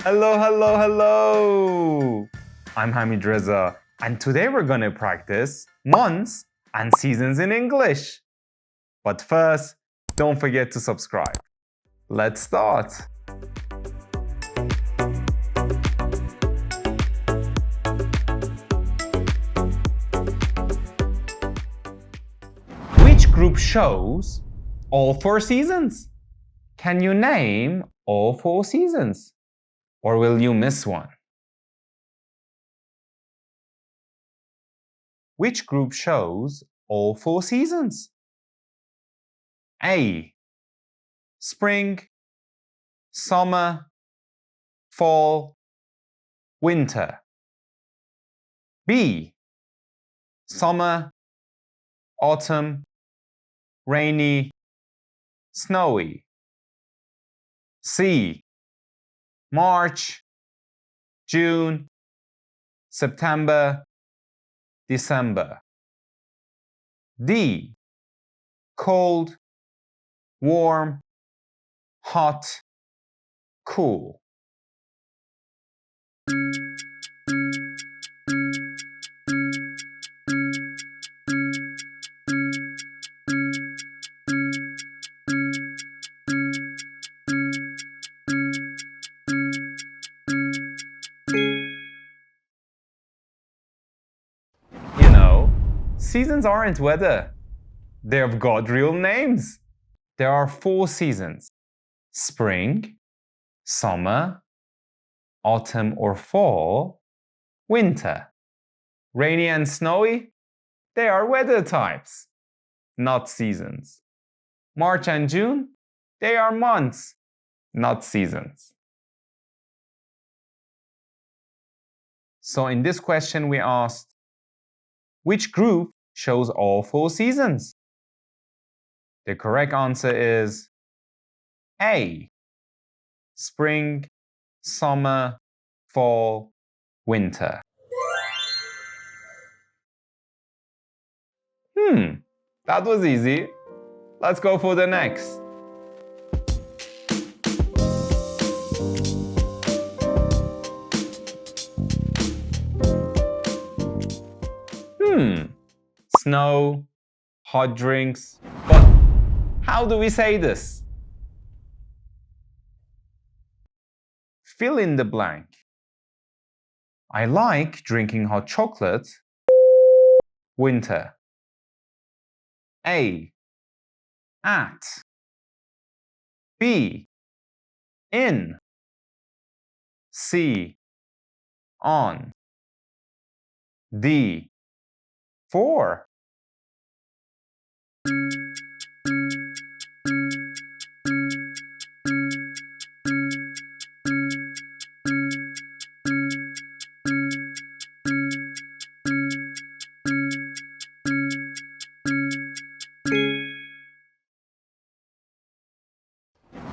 Hello, hello, hello! I'm Hamid Reza, and today we're gonna practice months and seasons in English. But first, don't forget to subscribe. Let's start! Which group shows all 4 seasons? Can you name all 4 seasons? Or will you miss one? Which group shows all 4 seasons? A. Spring, summer, fall, winter. B. Summer, autumn, rainy, snowy. C. March, June, September, December. D. Cold, warm, hot, cool. You know, seasons aren't weather. They've got real names. There are 4 seasons: spring, summer, autumn or fall, winter. Rainy and snowy, they are weather types, not seasons. March and June, they are months, not seasons. So in this question we asked, which group shows all 4 seasons? The correct answer is A. Spring, summer, fall, winter. That was easy. Let's go for the next. Snow, hot drinks. But how do we say this? Fill in the blank. I like drinking hot chocolate. Winter. A. At. B. In. C. On. D. For.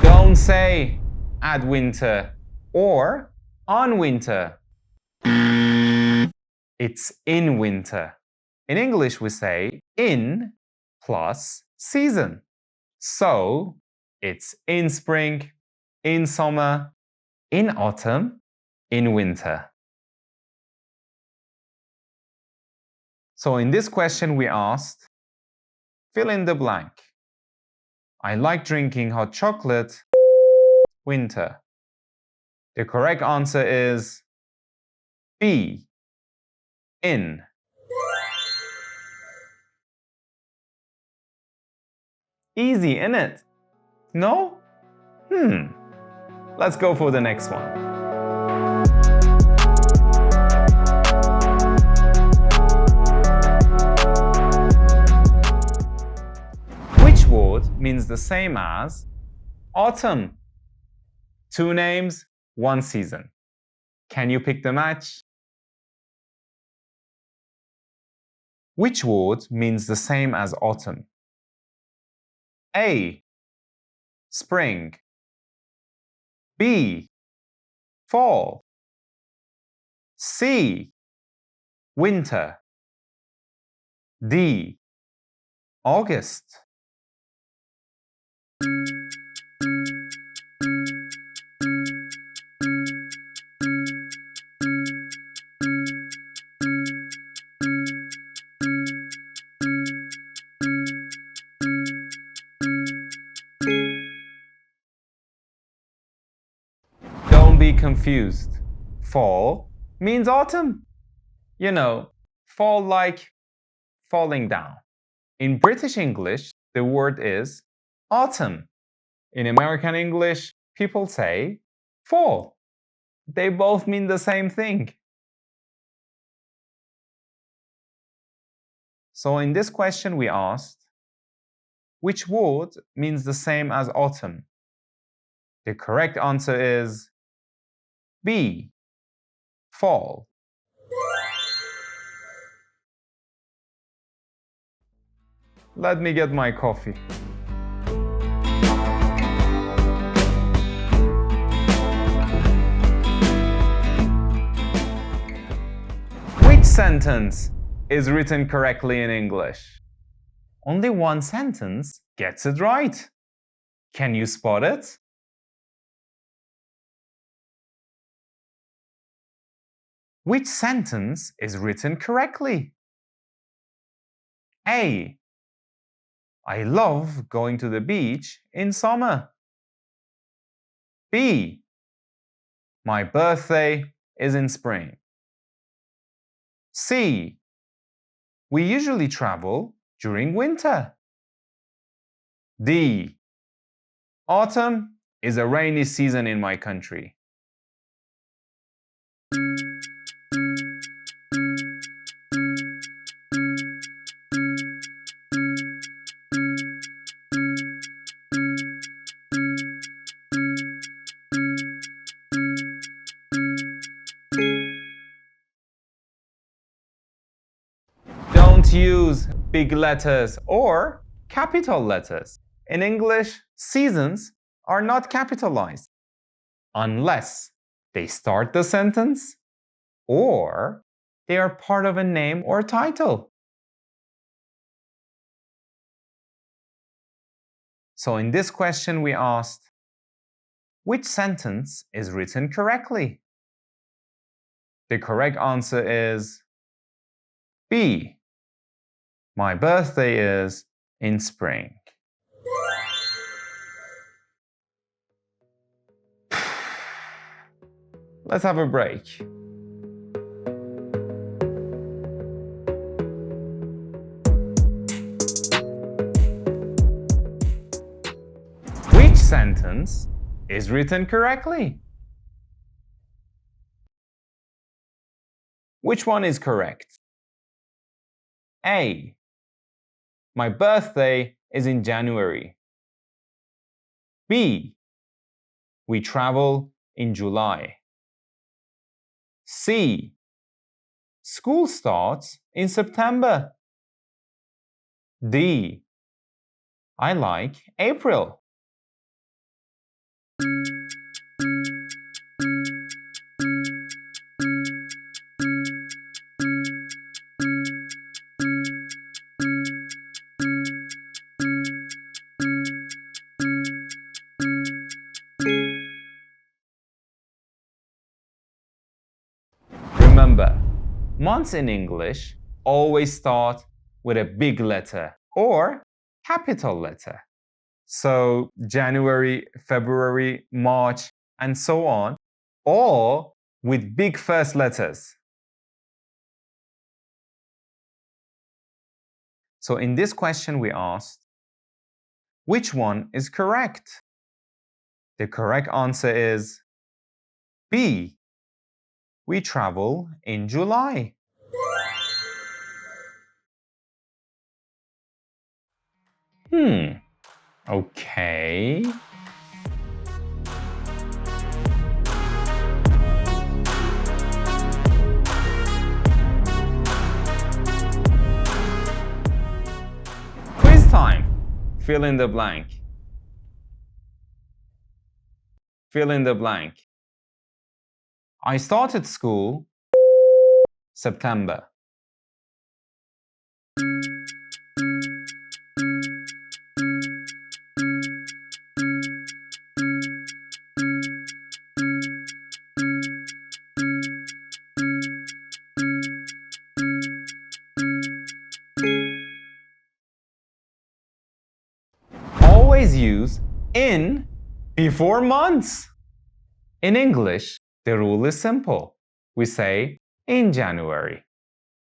Don't say at winter or on winter. It's in winter. In English, we say in plus season. So, it's in spring, in summer, in autumn, in winter. So in this question we asked, fill in the blank. I like drinking hot chocolate. Winter. The correct answer is B. In. Easy, innit? No? Let's go for the next one. Which word means the same as autumn? 2 names, 1 season. Can you pick the match? Which word means the same as autumn? A. Spring. B. Fall. C. Winter. D. August. be confused. Fall means autumn. You know, fall like falling down. In British English, the word is autumn. In American English, people say fall. They both mean the same thing. So in this question we asked, which word means the same as autumn? The correct answer is B, fall. Let me get my coffee. Which sentence is written correctly in English? Only one sentence gets it right. Can you spot it? Which sentence is written correctly? A. I love going to the beach in summer. B. My birthday is in spring. C. We usually travel during winter. D. Autumn is a rainy season in my country. Don't use big letters or capital letters. In English, seasons are not capitalized unless they start the sentence or they are part of a name or title. So in this question we asked, which sentence is written correctly? The correct answer is B. My birthday is in spring. Let's have a break. Which sentence is written correctly? Which one is correct? A. My birthday is in January. B. We travel in July. C. School starts in September. D. I like April. Remember, months in English always start with a big letter or capital letter. So January, February, March, and so on, all with big first letters. So in this question we asked, which one is correct? The correct answer is B. We travel in July. Okay. Quiz time. Fill in the blank. Fill in the blank. I started school September. Always use in before months. In English, the rule is simple. We say in January,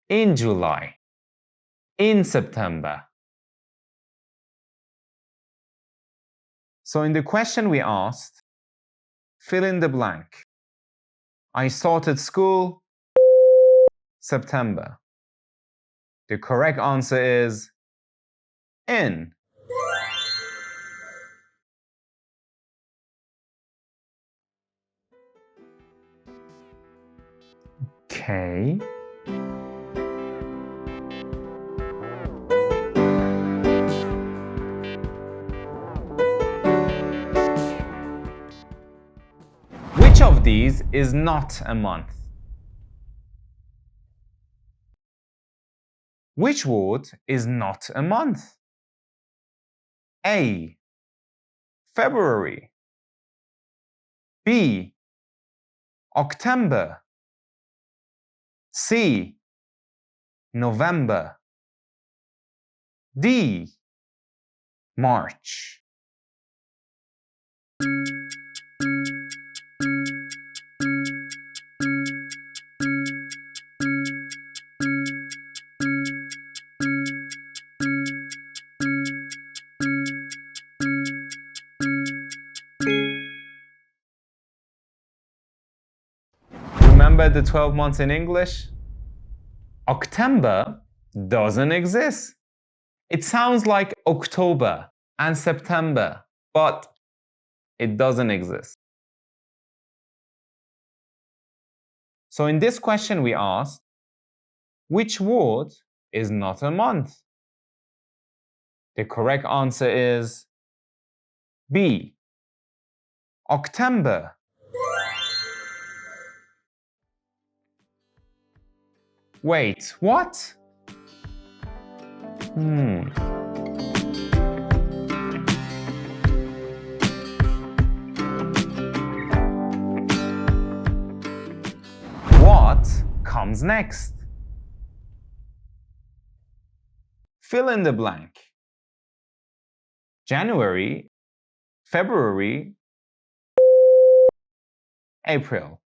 in July, in September. So in the question we asked, fill in the blank. I started school September. The correct answer is in. Okay. Which of these is not a month? Which word is not a month? A. February. B. Octember. C. November. D. March. Remember the 12 months in English? Octember doesn't exist. It sounds like October and September, but it doesn't exist. So in this question we asked, which word is not a month? The correct answer is B. Octember. Wait, what? What comes next? Fill in the blank. January, February, April.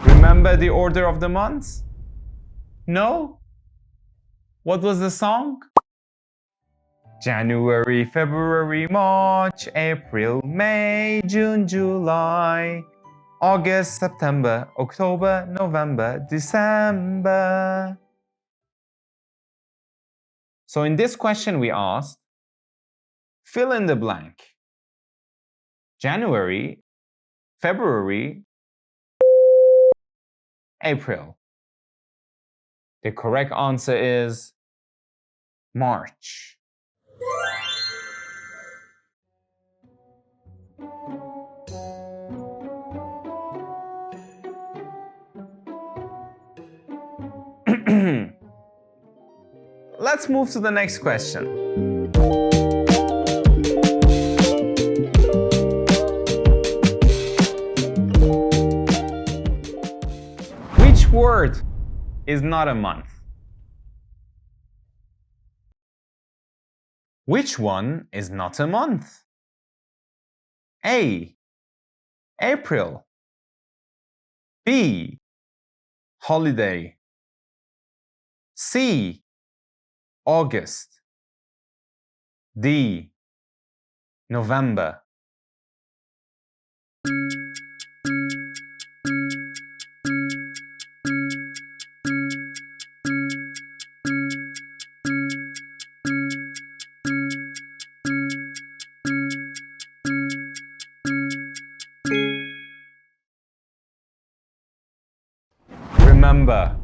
Remember the order of the months? No? What was the song? January, February, March, April, May, June, July, August, September, October, November, December. So in this question we asked, fill in the blank. January, February, April. The correct answer is March. Let's move to the next question. Which word is not a month? Which one is not a month? A. April. B. Holiday. C. August. D. November. Remember,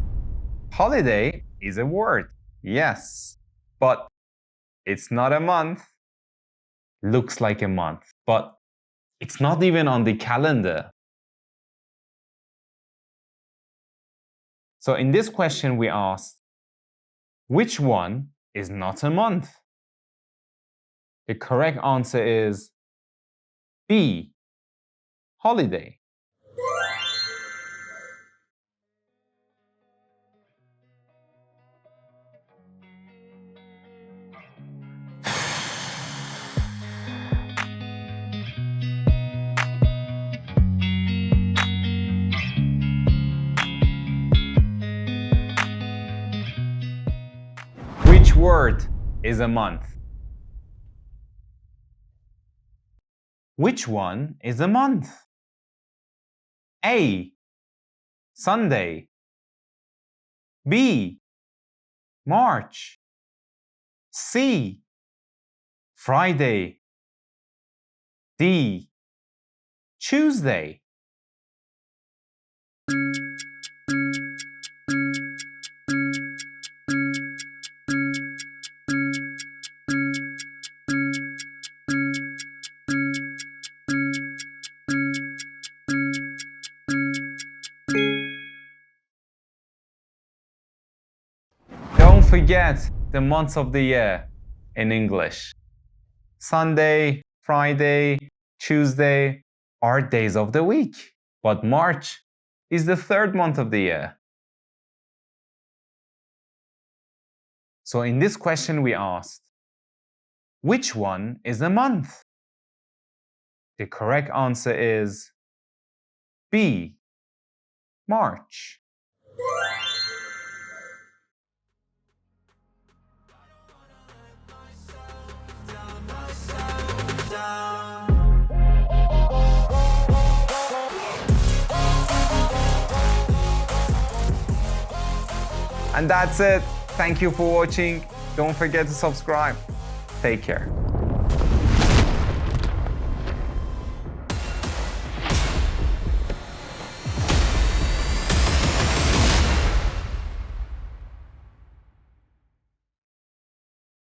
holiday is a word, yes, but it's not a month. Looks like a month, but it's not even on the calendar. So in this question we asked, which one is not a month? The correct answer is B. Holiday. Which word is a month? Which one is a month? A. Sunday. B. March. C. Friday. D. Tuesday. Don't forget the months of the year in English. Sunday, Friday, Tuesday are days of the week, but March is the third month of the year. So in this question we asked, which one is a month? The correct answer is B. March. And that's it. Thank you for watching. Don't forget to subscribe. Take care.